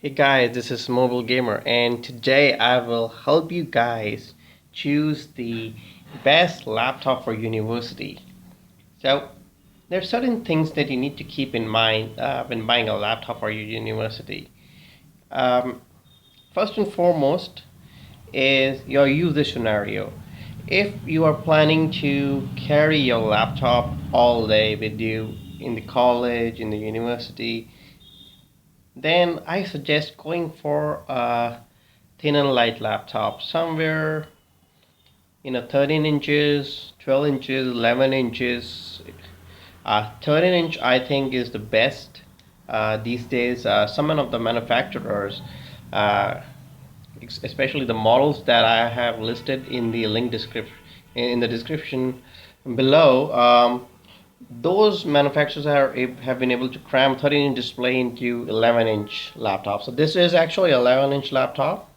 Hey guys, this is Mobile Gamer, and today I will help you guys choose the best laptop for university. So, there are certain things that you need to keep in mind when buying a laptop for your university. Um, First and foremost is your usage scenario. If you are planning to carry your laptop all day with you in the college, in the university, then I suggest going for a thin and light laptop, somewhere 13 inches, 12 inches, 11 inches. 13 inch I think is the best these days. Some of the manufacturers, uh, especially the models that I have listed in the link description, in the description below, those manufacturers have been able to cram 13-inch display into 11-inch laptop. So this is actually 11-inch laptop,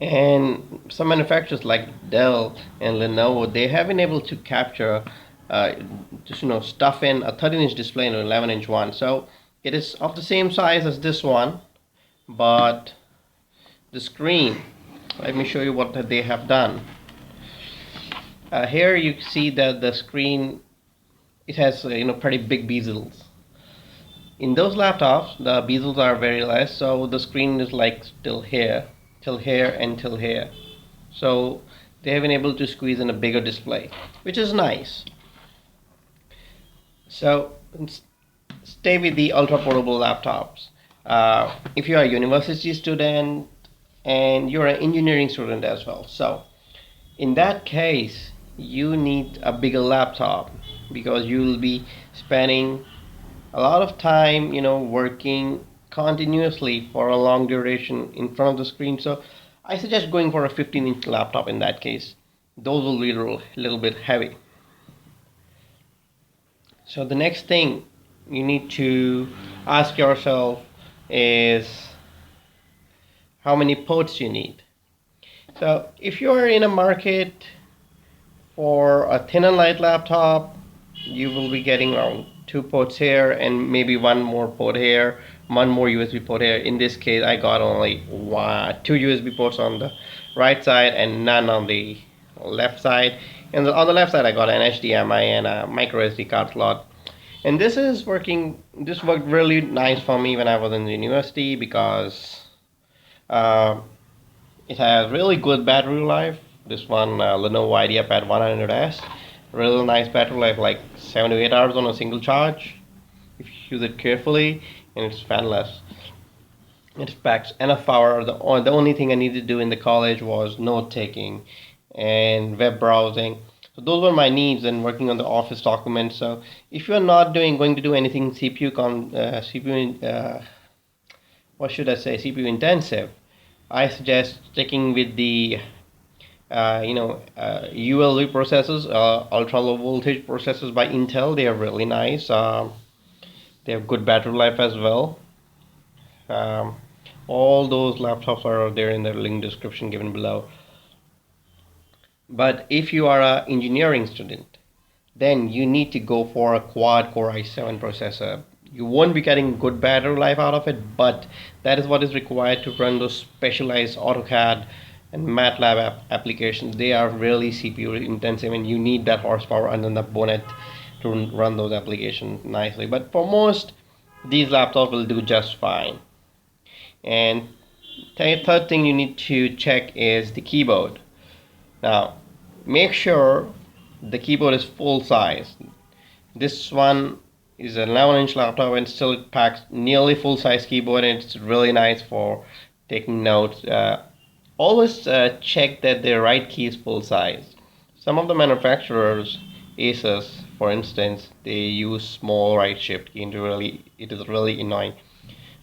and some manufacturers like Dell and Lenovo, they have been able to capture, uh, just stuff in a 13-inch display in an 11-inch one. So it is of the same size as this one, but the screen. Let me show you what they have done. Here you see that the screen, it has pretty big bezels. In those laptops, the bezels are very less, so the screen is like till here, and till here. So they have been able to squeeze in a bigger display, which is nice. So stay with the ultra portable laptops. If you are a university student and you're an engineering student as well, so in that case you need a bigger laptop because you will be spending a lot of time working continuously for a long duration in front of the screen. So I suggest going for a 15-inch laptop in that case. Those will be a little bit heavy. So the next thing you need to ask yourself is how many ports you need. So if you're in a market for a thin and light laptop, you will be getting around 2 ports here and maybe one more port here, one more USB port here. In this case, I got only two USB ports on the right side and none on the left side. And on the left side, I got an HDMI and a micro SD card slot. And this worked really nice for me when I was in the university because uh, it has really good battery life. This one, Lenovo IdeaPad 100S, really nice battery life, like 7 to 8 hours on a single charge if you use it carefully, and it's fanless. It packs enough power. The only thing I needed to do in the college was note taking and web browsing. So those were my needs and working on the office documents. So if you're not going to do anything CPU intensive, I suggest sticking with the ULV processors, ultra low voltage processors by Intel. They are really nice. They have good battery life as well. All those laptops are there in the link description given below. But if you are an engineering student, then you need to go for a quad core i7 processor. You won't be getting good battery life out of it, but that is what is required to run those specialized AutoCAD and MATLAB applications. They are really CPU intensive, and you need that horsepower under the bonnet to run those applications nicely. But for most, these laptops will do just fine. And third thing you need to check is the keyboard. Now, make sure the keyboard is full size. This one is an 11-inch laptop and still it packs nearly full size keyboard, and it's really nice for taking notes. Always check that the right key is full size. Some of the manufacturers, Asus for instance, they use small right shift key, and it is really annoying.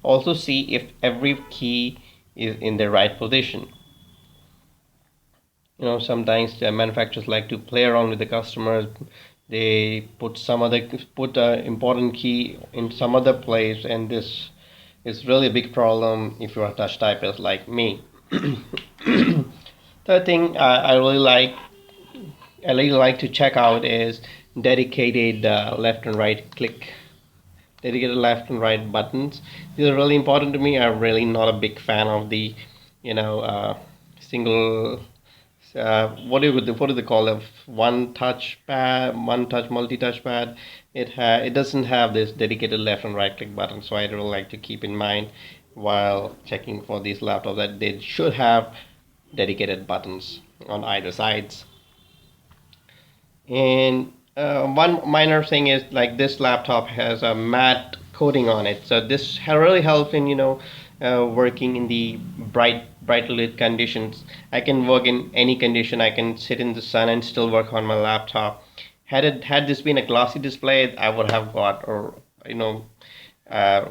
Also see if every key is in the right position. Sometimes the manufacturers like to play around with the customers. They put important key in some other place, and this is really a big problem if you're a touch typist like me. Third thing I really like to check out is dedicated left and right click dedicated left and right buttons. These are really important to me. I'm really not a big fan of the, you know, single. What do they call it? One touch pad, one touch multi-touch pad. It doesn't have this dedicated left and right click button, so I really like to keep in mind while checking for these laptops that they should have dedicated buttons on either sides. And one minor thing is like this laptop has a matte coating on it, so this really helps in working in the bright lit conditions. I can work in any condition. I can sit in the sun and still work on my laptop. Had this been a glossy display, I would have got, or you know uh,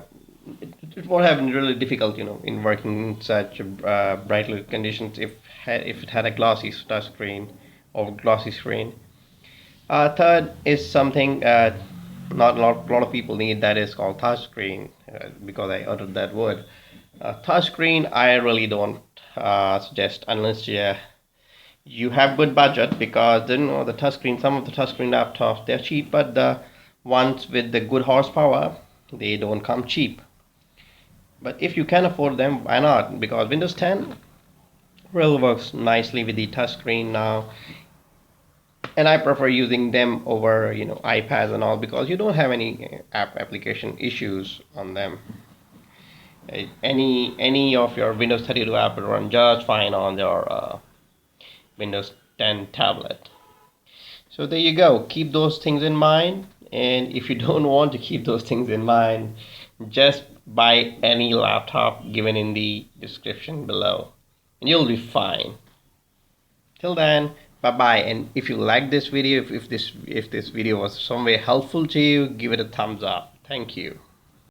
it would have been really difficult, in working in such bright lit conditions if it had a glossy touch screen or glossy screen. Third is something not a lot of people need, that is called touchscreen, because I uttered that word. Touchscreen, I really don't suggest unless you have good budget, because the touchscreen, some of the touchscreen laptops, they're cheap, but the ones with the good horsepower, they don't come cheap. But if you can afford them, why not? Because Windows 10 really works nicely with the touchscreen now, and I prefer using them over iPads and all, because you don't have any application issues on them. Any of your Windows 32 app will run just fine on your Windows 10 tablet. So there you go. Keep those things in mind, and if you don't want to keep those things in mind, just buy any laptop given in the description below, and you'll be fine. Till then, bye bye. And if you like this video, if this video was some way helpful to you, give it a thumbs up. Thank you.